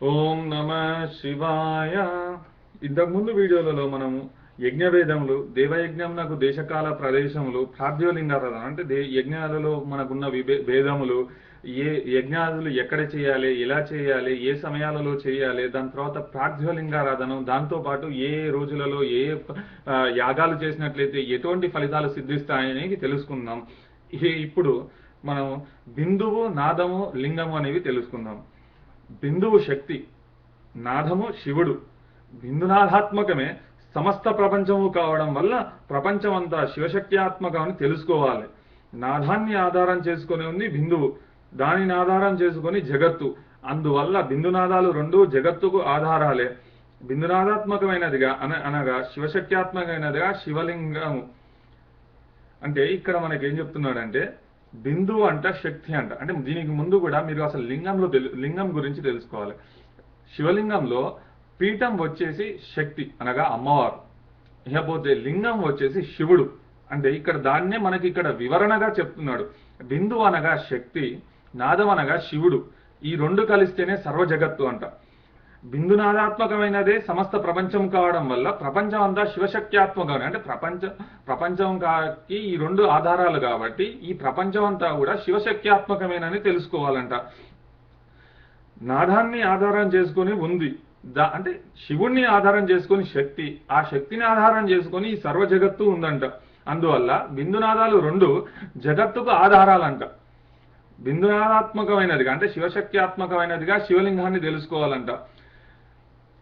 ఓం నమ శివాయ. ఇంతకుముందు వీడియోలలో మనము యజ్ఞవేదములు, దేవయజ్ఞమునకు దేశకాల ప్రదేశములు, ప్రార్థ్యోలింగారాధన అంటే యజ్ఞాలలో మనకున్న భేదములు, ఏ యజ్ఞాదులు ఎక్కడ చేయాలి, ఎలా చేయాలి, ఏ సమయాలలో చేయాలి, దాని తర్వాత ప్రార్థ్యోలింగారాధన, దాంతోపాటు ఏ రోజులలో ఏ యాగాలు చేసినట్లయితే ఎటువంటి ఫలితాలు సిద్ధిస్తాయని తెలుసుకుందాం. ఇప్పుడు మనం బిందువు, నాదము, లింగము అనేవి తెలుసుకుందాం. బిందువు శక్తి, నాదము శివుడు. బిందునాథాత్మకమే సమస్త ప్రపంచము కావడం వల్ల ప్రపంచమంతా శివశక్త్యాత్మకం అని తెలుసుకోవాలి. నాదాన్ని ఆధారం చేసుకొని ఉంది బిందువు, దానిని ఆధారం చేసుకొని జగత్తు. అందువల్ల బిందునాదాలు రెండు జగత్తుకు ఆధారాలే. బిందునాదాత్మకమైనదిగా అనగా శివశక్త్యాత్మకమైనదిగా శివలింగము. అంటే ఇక్కడ మనకేం చెప్తున్నాడంటే బిందువు అంట, శక్తి అంట. అంటే దీనికి ముందు కూడా మీరు అసలు లింగం గురించి తెలుసుకోవాలి. శివలింగంలో పీఠం వచ్చేసి శక్తి అనగా అమ్మవారు, ఇకపోతే లింగం వచ్చేసి శివుడు. అంటే ఇక్కడ దాన్నే మనకి ఇక్కడ వివరణగా చెప్తున్నాడు. బిందువు అనగా శక్తి, నాదం అనగా శివుడు. ఈ రెండు కలిస్తేనే సర్వ జగత్తు అంట. బిందునాదాత్మకమైనదే సమస్త ప్రపంచం కావడం వల్ల ప్రపంచం అంతా శివశక్త్యాత్మకం. అంటే ప్రపంచంకి ఈ రెండు ఆధారాలు కాబట్టి ఈ ప్రపంచం అంతా కూడా శివశక్త్యాత్మకమేనని తెలుసుకోవాలంట. నాదాన్ని ఆధారం చేసుకొని ఉంది, అంటే శివుణ్ణి ఆధారం చేసుకొని శక్తి, ఆ శక్తిని ఆధారం చేసుకొని ఈ సర్వ జగత్తు ఉందంట. అందువల్ల బిందునాదాలు రెండు జగత్తుకు ఆధారాలంట. బిందునాదాత్మకమైనదిగా అంటే శివశక్త్యాత్మకమైనదిగా శివలింగాన్ని తెలుసుకోవాలంట.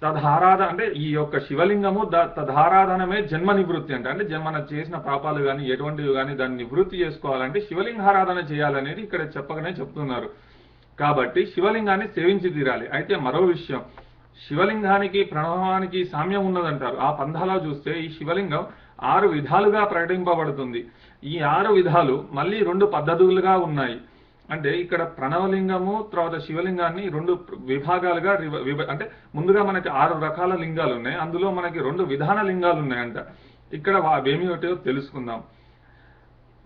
అంటే ఈ యొక్క శివలింగము తదారాధనమే జన్మ నివృత్తి అంట. అంటే మనం చేసిన పాపాలు కానీ ఎటువంటివి కానీ దాన్ని నివృత్తి చేసుకోవాలంటే శివలింగారాధన చేయాలనేది ఇక్కడ చెప్పకనే చెప్తున్నారు. కాబట్టి శివలింగాన్ని సేవించి తీరాలి. అయితే మరో విషయం, శివలింగానికి ప్రణవానికి సామ్యం ఉన్నదంటారు. ఆ పంధాలో చూస్తే ఈ శివలింగం 6 విధాలుగా ప్రకటింపబడుతుంది. ఈ 6 విధాలు మళ్ళీ 2 పద్ధతులుగా ఉన్నాయి. అంటే ఇక్కడ ప్రణవలింగము తర్వాత శివలింగాన్ని 2 విభాగాలుగా అంటే ముందుగా మనకి 6 రకాల లింగాలు ఉన్నాయి, అందులో మనకి 2 విధాన లింగాలు ఉన్నాయంట. ఇక్కడ ఏమిటో తెలుసుకుందాం.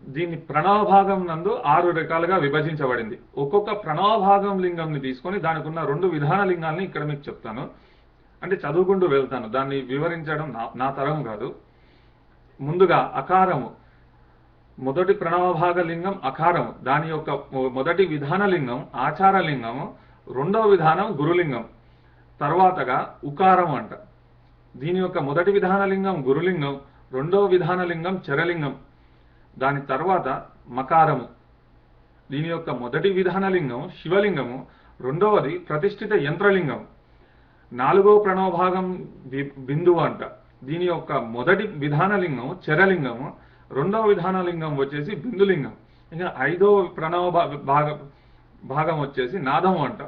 దీన్ని ప్రణవ భాగం నందు 6 రకాలుగా విభజించబడింది. ఒక్కొక్క ప్రణవ భాగం లింగంని తీసుకొని దానికి ఉన్న 2 విధాన లింగాల్ని ఇక్కడ మీకు చెప్తాను. అంటే చదువుకుంటూ వెళ్తాను, దాన్ని వివరించడం నా తరం కాదు. ముందుగా అకారము, మొదటి ప్రణవభాగ లింగం అకారము. దాని యొక్క మొదటి విధాన లింగం ఆచారలింగము, రెండవ విధానం గురులింగం. తర్వాతగా ఉకారం అంట. దీని యొక్క మొదటి విధాన లింగం గురులింగం, రెండవ విధాన లింగం చరలింగం. దాని తర్వాత మకారము. దీని యొక్క మొదటి విధాన లింగం శివలింగము, రెండవది ప్రతిష్ఠిత యంత్రలింగం. 4వ ప్రణవభాగం బిందువు అంట. దీని యొక్క మొదటి విధాన లింగం చరలింగము, రెండవ విధాన లింగం వచ్చేసి బిందులింగం. ఇక 5వ ప్రణవ భాగం వచ్చేసి నాదము అంట.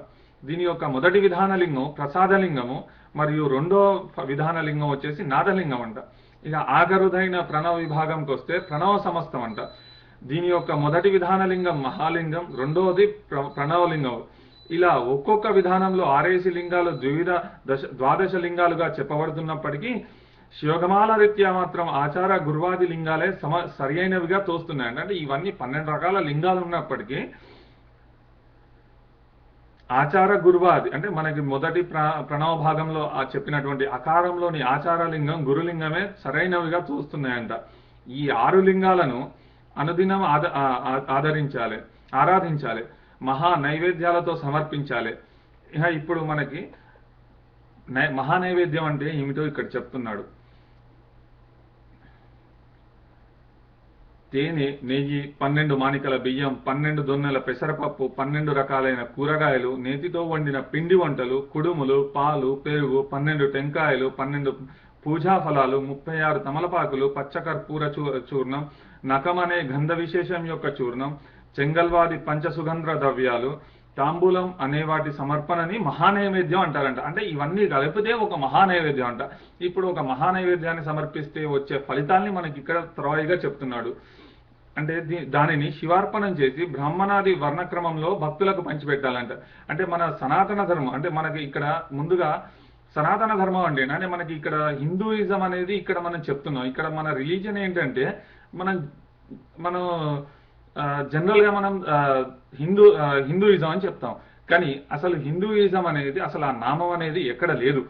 దీని యొక్క మొదటి విధాన లింగం ప్రసాదలింగము మరియు రెండవ విధాన లింగం వచ్చేసి నాదలింగం అంట. ఇక ఆఖరుదైన ప్రణవ విభాగంకి వస్తే ప్రణవ సమస్తం అంట. దీని యొక్క మొదటి విధాన లింగం మహాలింగం, రెండవది ప్రణవలింగం. ఇలా ఒక్కొక్క విధానంలో 6 లింగాలు ద్వాదశ లింగాలుగా చెప్పబడుతున్నప్పటికీ శివగమాల రీత్యా మాత్రం ఆచార గురువాది లింగాలే సరియైనవిగా తోస్తున్నాయండి. అంటే ఇవన్నీ 12 రకాల లింగాలు ఉన్నప్పటికీ ఆచార గురువాది అంటే మనకి మొదటి ప్రణవ భాగంలో చెప్పినటువంటి అకారంలోని ఆచారలింగం గురులింగమే సరైనవిగా తోస్తున్నాయంట. ఈ 6 లింగాలను అనుదినం ఆరాధించాలి, మహా నైవేద్యాలతో సమర్పించాలి. ఇప్పుడు మనకి మహానైవేద్యం అంటే ఏమిటో ఇక్కడ చెప్తున్నాడు. తేనె, నెయ్యి, 12 మానికల బియ్యం, 12 దొన్నెల పెసరపప్పు, 12 రకాలైన కూరగాయలు, నేతితో వండిన పిండి వంటలు, కుడుములు, పాలు, పెరుగు, 12 టెంకాయలు, 12 పూజా ఫలాలు, 36 తమలపాకులు, పచ్చకర్పూర చూర్ణం, నకమనే గంధ విశేషం యొక్క చూర్ణం, చెంగల్వాది పంచసుగంధ్ర ద్రవ్యాలు, తాంబూలం అనే వాటి సమర్పణని మహానైవేద్యం అంటారంట. అంటే ఇవన్నీ కలిపితే ఒక మహానైవేద్యం అంట. ఇప్పుడు ఒక మహానైవేద్యాన్ని సమర్పిస్తే వచ్చే ఫలితాల్ని మనకి ఇక్కడ త్వరగా చెప్తున్నాడు. అంటే దానిని శివార్పణం చేసి బ్రాహ్మణాది వర్ణక్రమంలో భక్తులకు పంచిపెట్టాలంట. అంటే మన సనాతన ధర్మం అంటే మనకి ఇక్కడ ముందుగా సనాతన ధర్మం అంటే మనకి ఇక్కడ హిందూయిజం అనేది ఇక్కడ మనం చెప్తున్నాం. ఇక్కడ మన రిలీజన్ ఏంటంటే మనం జనరల్ గా మనం హిందూయిజం అని చెప్తాం. కానీ అసలు హిందూయిజం అనేది అసలు ఆ నామం అనేది ఎక్కడ లేదు.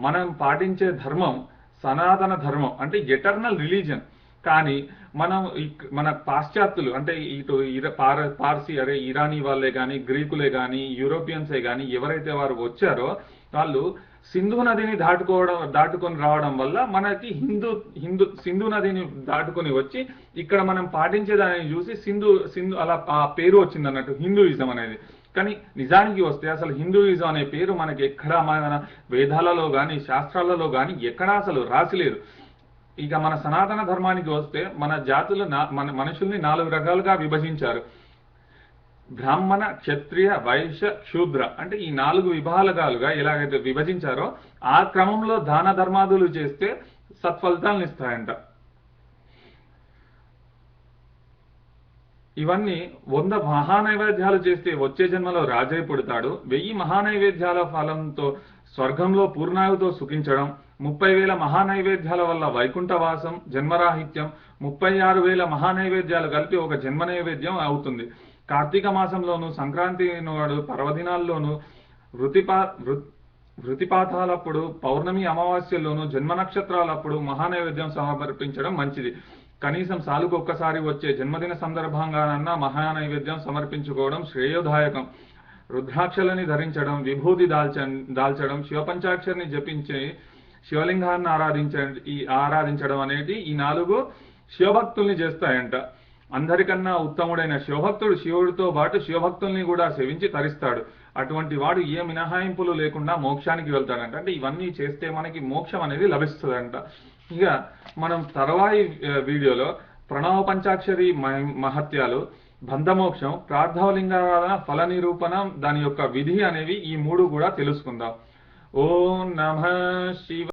మనం పాటించే ధర్మం సనాతన ధర్మం, అంటే ఎటర్నల్ రిలీజన్. కానీ మనం మన పాశ్చాత్యులు అంటే ఇటు పార్సీ అరే ఇరానీ వాళ్ళే కానీ, గ్రీకులే కానీ, యూరోపియన్సే కానీ ఎవరైతే వారు వచ్చారో వాళ్ళు సింధు నదిని దాటుకొని రావడం వల్ల మనకి సింధు నదిని దాటుకొని వచ్చి ఇక్కడ మనం పాటించేదాన్ని చూసి సింధు అలా ఆ పేరు వచ్చింది అన్నట్టు హిందూయిజం అనేది. కానీ నిజానికి వస్తే అసలు హిందూయిజం అనే పేరు మనకి ఎక్కడా మన వేదాలలో కానీ శాస్త్రాలలో కానీ ఎక్కడా అసలు రాసిలేదు. ఇక మన సనాతన ధర్మానికి వస్తే మన జాతులు మన మనుషుల్ని 4 రకాలుగా విభజించారు. బ్రాహ్మణ, క్షత్రియ, వైశ్య, శూద్ర అంటే ఈ 4 విభాగాలుగా ఎలాగైతే విభజించారో ఆ క్రమంలో దాన ధర్మాదులు చేస్తే సత్ఫలితాలను ఇస్తాయంట. ఇవన్నీ 100 మహానైవేద్యాలు చేస్తే వచ్చే జన్మలో రాజై పుడతాడు. 1000 మహానైవేద్యాల ఫలంతో స్వర్గంలో పూర్ణాయుతో సుఖించడం, 30,000 మహానైవేద్యాల వల్ల వైకుంఠవాసం, జన్మరాహిత్యం, 36,000 మహానైవేద్యాలు కలిపి ఒక జన్మ నైవేద్యం అవుతుంది. కార్తీక మాసంలోను, సంక్రాంతి నాడు, పర్వదినాల్లోనూ, వృతిపాతాలప్పుడు, పౌర్ణమి అమావాస్యలోను, జన్మ నక్షత్రాలప్పుడు మహానైవేద్యం సమర్పించడం మంచిది. కనీసం సాలుకొక్కసారి వచ్చే జన్మదిన సందర్భంగానన్నా మహానైవేద్యం సమర్పించుకోవడం శ్రేయోదాయకం. రుద్రాక్షలని ధరించడం, విభూతి దాల్చడం, శివపంచాక్షరిని జపించి శివలింగాన్ని ఆరాధించడం అనేది ఈ 4 శివభక్తుల్ని చేస్తాయంట. అందరికన్నా ఉత్తముడైన శివభక్తుడు శివుడితో పాటు శివభక్తుల్ని కూడా సేవించి తరిస్తాడు. అటువంటి వాడు ఏ మినహాయింపులు లేకుండా మోక్షానికి వెళ్తాడంట. అంటే ఇవన్నీ చేస్తే మనకి మోక్షం అనేది లభిస్తుందంట. ఇక మనం తర్వాయి వీడియోలో ప్రణవ పంచాక్షరి మహత్యాలు, బంధమోక్షం, ప్రార్థవలింగారాధన, ఫల నిరూపణం, దాని యొక్క విధి అనేవి ఈ 3 కూడా తెలుసుకుందాం. ఓం నమః శివాయ.